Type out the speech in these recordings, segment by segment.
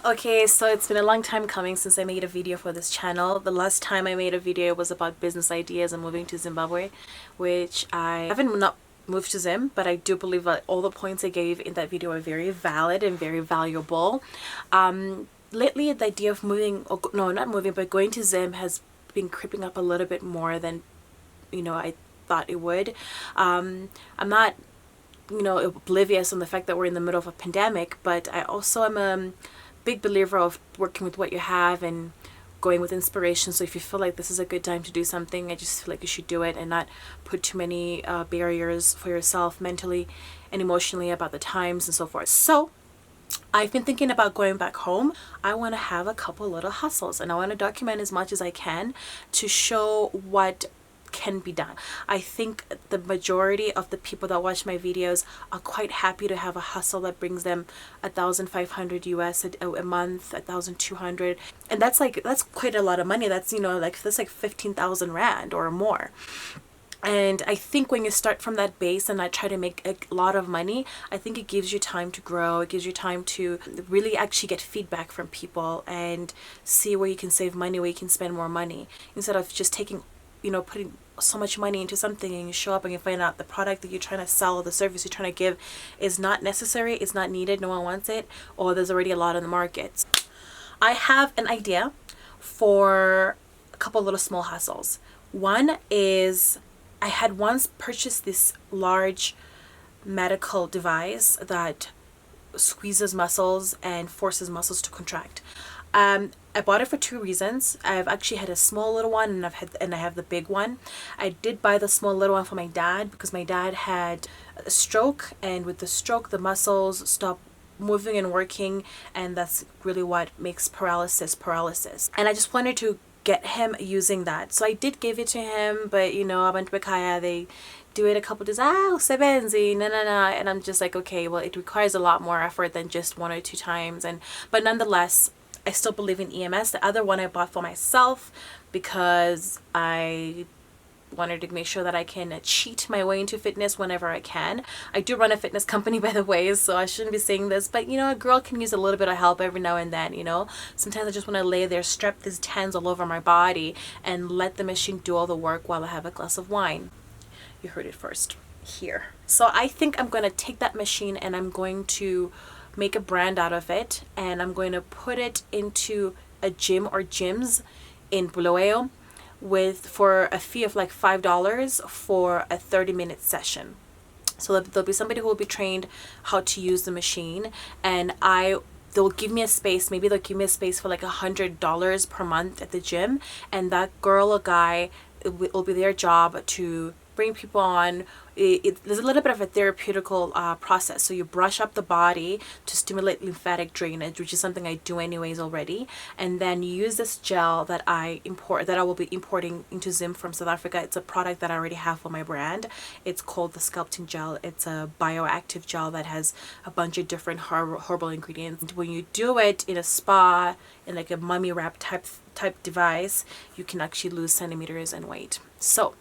Okay, so it's been a long time coming since I made a video for this channel. The last time I made a video was about business ideas and moving to Zimbabwe, which I haven't not moved to Zim, but I do believe that all the points I gave in that video are very valid and very valuable. Lately, the idea of moving, or no, not moving, but going to Zim has been creeping up a little bit more than, I thought it would. I'm not oblivious on the fact that we're in the middle of a pandemic, but I also am a big believer of working with what you have and going with inspiration. So if you feel like this is a good time to do something, I just feel like you should do it and not put too many barriers for yourself mentally and emotionally about the times and so forth. So I've been thinking about going back home. I want to have a couple little hustles and I want to document as much as I can to show what can be done. I think the majority of the people that watch my videos are quite happy to have a hustle that brings them 1,500 US a month, 1,200, and that's quite a lot of money. That's that's like 15,000 rand or more. And I think when you start from that base and not try to make a lot of money, I think it gives you time to grow. It gives you time to really actually get feedback from people and see where you can save money, where you can spend more money, instead of just taking putting so much money into something and you show up and you find out the product that you're trying to sell or the service you're trying to give is not necessary, it's not needed, no one wants it, or there's already a lot on the market. I have an idea for a couple little small hustles. One is I had once purchased this large medical device that squeezes muscles and forces muscles to contract. I bought it for two reasons. I've actually had a small little one and I have the big one. I did buy the small little one for my dad because my dad had a stroke, and with the stroke the muscles stop moving and working, and that's really what makes paralysis. And I just wanted to get him using that. So I did give it to him, but abantu bekhaya, they do it a couple days, usebenzi, no. And I'm just like, okay, well, it requires a lot more effort than just one or two times. But nonetheless, I still believe in EMS. The other one I bought for myself because I wanted to make sure that I can cheat my way into fitness whenever I can. I do run a fitness company, by the way, so I shouldn't be saying this, but a girl can use a little bit of help every now and then. Sometimes I just want to lay there, strap these tens all over my body and let the machine do all the work while I have a glass of wine. You heard it first here. So I think I'm going to take that machine and I'm going to make a brand out of it, and I'm going to put it into a gym or gyms in Bulawayo for a fee of like $5 for a 30-minute session. So there'll be somebody who will be trained how to use the machine, and they'll give me a space. Maybe they'll give me a space for like $100 per month at the gym, and that girl or guy, it will be their job to bring people on. There's a little bit of a therapeutical process. So you brush up the body to stimulate lymphatic drainage, which is something I do anyways already. And then you use this gel that I will be importing into Zim from South Africa. It's a product that I already have for my brand. It's called the Sculpting Gel. It's a bioactive gel that has a bunch of different herbal ingredients. And when you do it in a spa, in like a mummy wrap type device, you can actually lose centimeters in weight. So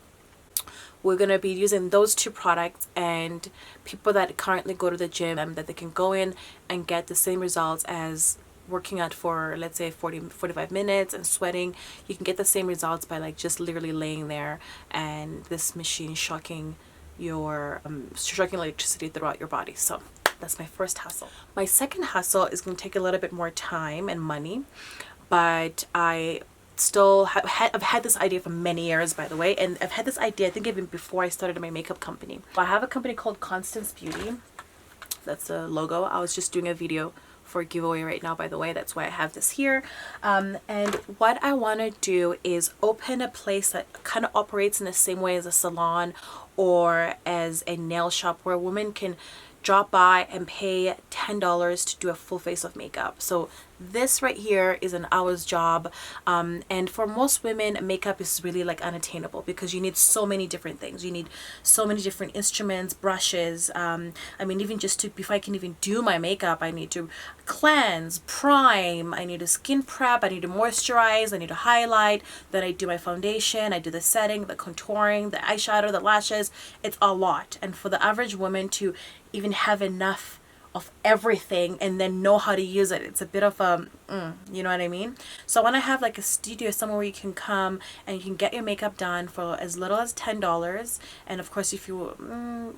we're going to be using those two products, and people that currently go to the gym, that they can go in and get the same results as working out for, let's say, 45 minutes and sweating. You can get the same results by like just literally laying there and this machine shocking electricity throughout your body. So that's my first hustle. My second hustle is going to take a little bit more time and money, but I've had this idea for many years, by the way, and I've had this idea I think even before I started my makeup company. I have a company called Constance Beauty. That's the logo. I was just doing a video for a giveaway right now, by the way. That's why I have this here. And what I want to do is open a place that kind of operates in the same way as a salon or as a nail shop, where women can drop by and pay $10 to do a full face of makeup. So this right here is an hour's job, and for most women makeup is really like unattainable because you need so many different things. You need so many different instruments, brushes. I mean, even just before I can even do my makeup, I need to cleanse, prime, I need to skin prep, I need to moisturize, I need to highlight, then I do my foundation, I do the setting, the contouring, the eyeshadow, the lashes. It's a lot, and for the average woman to even have enough of everything and then know how to use it. It's a bit of a you know what I mean? So I want to have like a studio somewhere where you can come and you can get your makeup done for as little as $10. And of course, if you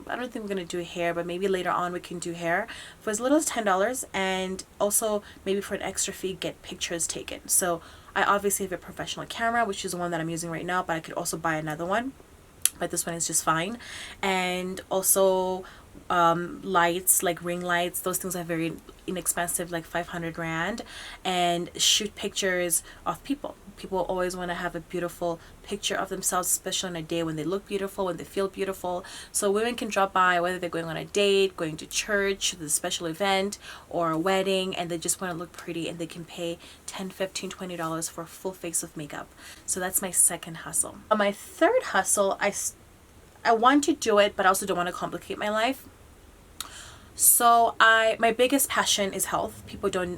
I don't think we're gonna do hair, but maybe later on we can do hair for as little as $10. And also maybe for an extra fee, get pictures taken. So I obviously have a professional camera, which is the one that I'm using right now, but I could also buy another one, but this one is just fine. And also lights, like ring lights, those things are very inexpensive, like 500 rand. And shoot pictures of people. People always want to have a beautiful picture of themselves, especially on a day when they look beautiful, when they feel beautiful. So women can drop by, whether they're going on a date, going to church, the special event, or a wedding, and they just want to look pretty, and they can pay $10, $15, $20 for a full face of makeup. So that's my second hustle. My third hustle, I want to do it, but I also don't want to complicate my life. So my biggest passion is health.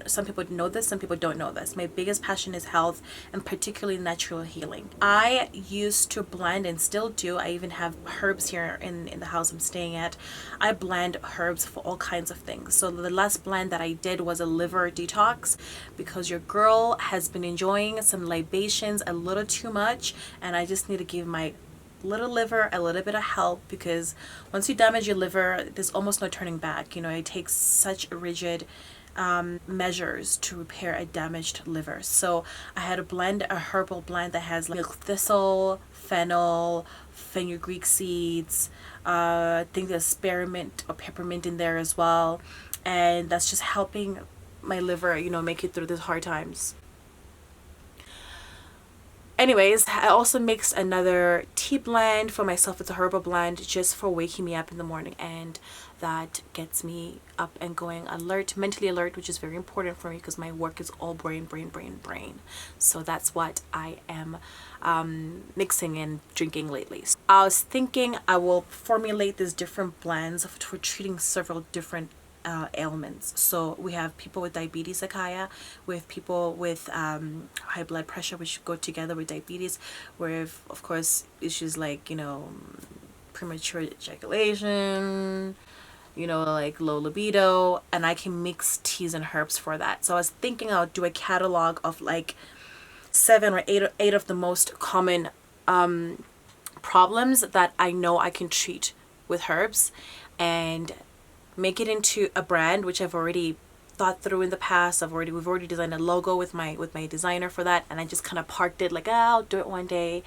Some people know this, some people don't know this. My biggest passion is health, and particularly natural healing. I used to blend, and still do. I even have herbs here in the house I'm staying at. I blend herbs for all kinds of things. So the last blend that I did was a liver detox, because your girl has been enjoying some libations a little too much, and I just need to give my little liver a little bit of help, because once you damage your liver, there's almost no turning back. You know, it takes such rigid measures to repair a damaged liver. So I had a blend, a herbal blend that has like milk thistle, fennel, fenugreek seeds, I think there's spearmint or peppermint in there as well, and that's just helping my liver, you know, make it through these hard times. Anyways, I also mixed another tea blend for myself. It's a herbal blend just for waking me up in the morning, and that gets me up and going, alert, mentally alert, which is very important for me because my work is all brain, brain, brain, brain. So that's what I am mixing and drinking lately. So I was thinking I will formulate these different blends for treating several different ailments. So we have people with diabetes, Akaya, with people with high blood pressure, which go together with diabetes, where of course issues like, you know, premature ejaculation, you know, like low libido, and I can mix teas and herbs for that. So I was thinking I'll do a catalog of like 7 or 8 of the most common problems that I know I can treat with herbs, and make it into a brand, which I've already thought through in the past. We've already designed a logo with my designer for that, and I just kind of parked it like, I'll do it one day,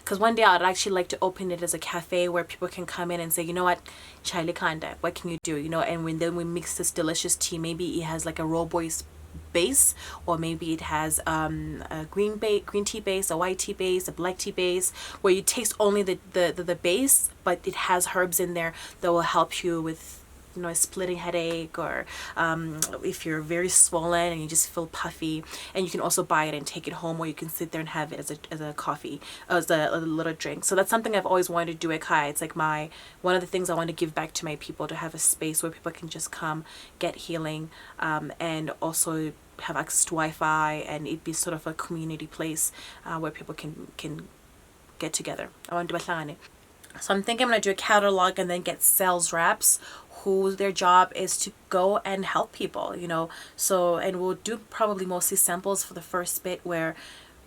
because one day I'd actually like to open it as a cafe where people can come in and say, you know what, Charlie Kanda, what can you do, you know? And then we mix this delicious tea. Maybe it has like a raw boys base, or maybe it has a green tea base, a white tea base, a black tea base, where you taste only the base, but it has herbs in there that will help you with, you know, a splitting headache, or if you're very swollen and you just feel puffy. And you can also buy it and take it home, or you can sit there and have it as a coffee, as a little drink. So that's something I've always wanted to do at Kai. It's like one of the things I want to give back to my people, to have a space where people can just come get healing, and also have access to Wi-Fi, and it be sort of a community place where people can get together. I want to do a. So I'm thinking I'm going to do a catalog and then get sales reps who their job is to go and help people, you know. So, and we'll do probably mostly samples for the first bit, where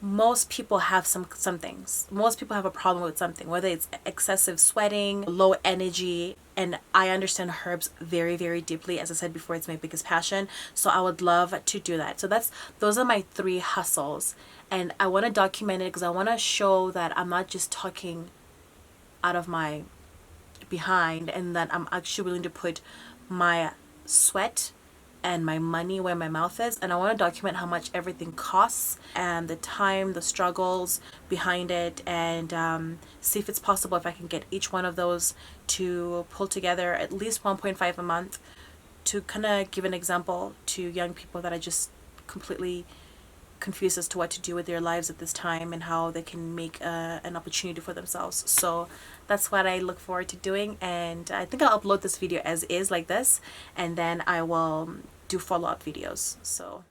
most people have some things. Most people have a problem with something, whether it's excessive sweating, low energy, and I understand herbs very, very deeply. As I said before, it's my biggest passion. So I would love to do that. So those are my 3 hustles, and I want to document it because I want to show that I'm not just talking out of my behind, and that I'm actually willing to put my sweat and my money where my mouth is. And I want to document how much everything costs, and the time, the struggles behind it, and see if it's possible, if I can get each one of those to pull together at least 1.5 a month, to kind of give an example to young people that are just completely confused as to what to do with their lives at this time, and how they can make an opportunity for themselves. So that's what I look forward to doing, and I think I'll upload this video as is, like this, and then I will do follow-up videos. So